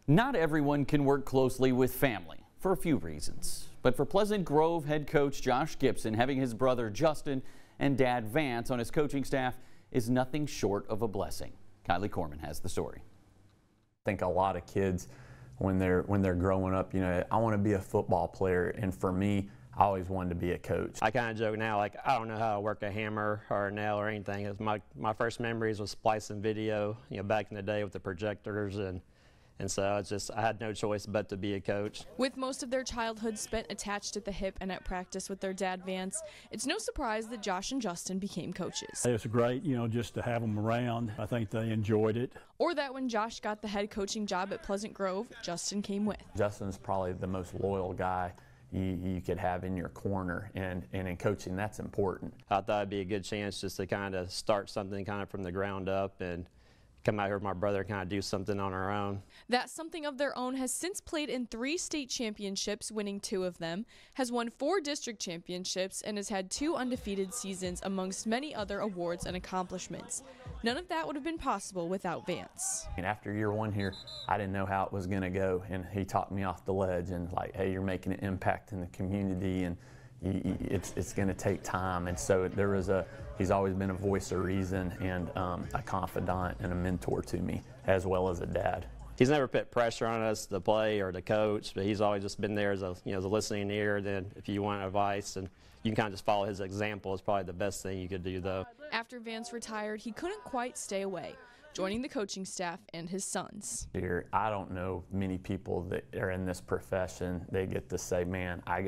Not everyone can work closely with family for a few reasons. But for Pleasant Grove head coach Josh Gibson, having his brother Justin and dad Vance on his coaching staff is nothing short of a blessing. Kylie Corman has the story. I think a lot of kids, when they're growing up, you know, I want to be a football player, and for me, I always wanted to be a coach. I kind of joke now, like, I don't know how to work a hammer or a nail or anything. It was my first memories was splicing video, you know, back in the day with the projectors, and so it's just, I had no choice but to be a coach. With most of their childhood spent attached at the hip and at practice with their dad Vance, it's no surprise that Josh and Justin became coaches. It was great, you know, just to have them around. I think they enjoyed it. Or that when Josh got the head coaching job at Pleasant Grove, Justin came with. Justin's probably the most loyal guy you could have in your corner, and in coaching, that's important. I thought it'd be a good chance just to kind of start something kind of from the ground up and come out here with my brother and kind of do something on our own. That something of their own has since played in 3 state championships, winning 2 of them, has won 4 district championships, and has had 2 undefeated seasons amongst many other awards and accomplishments. None of that would have been possible without Vance. And after year 1 here, I didn't know how it was going to go, and he talked me off the ledge and like, hey, you're making an impact in the community, and it's going to take time. And so he's always been a voice of reason and a confidant and a mentor to me, as well as a dad. He's never put pressure on us to play or to coach, but he's always just been there as a, you know, as a listening ear. Then if you want advice, and you can kind of just follow his example, is probably the best thing you could do, though. After Vance retired, he couldn't quite stay away, joining the coaching staff and his sons. I don't know many people that are in this profession. They get to say, man, I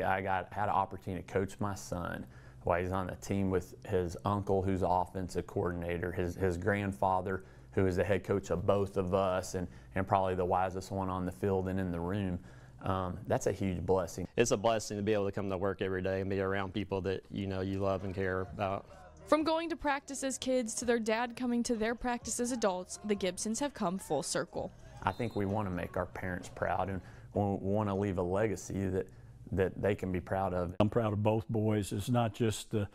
had an opportunity to coach my son while he's on the team with his uncle, who's the offensive coordinator, his grandfather, who is the head coach of both of us, and probably the wisest one on the field and in the room. That's a huge blessing. It's a blessing to be able to come to work every day and be around people that you know you love and care about. From going to practice as kids to their dad coming to their practice as adults, the Gibsons have come full circle. I think we want to make our parents proud, and we want to leave a legacy that they can be proud of. I'm proud of both boys. It's not just the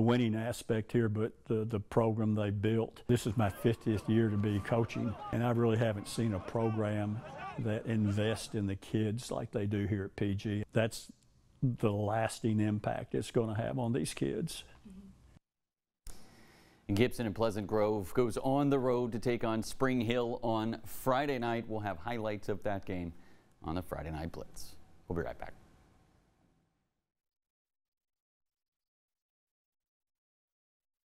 winning aspect here, but the program they built. This is my 50th year to be coaching, and I really haven't seen a program that invests in the kids like they do here at PG. That's the lasting impact it's going to have on these kids. Gibson and Pleasant Grove goes on the road to take on Spring Hill on Friday night. We'll have highlights of that game on the Friday Night Blitz. We'll be right back.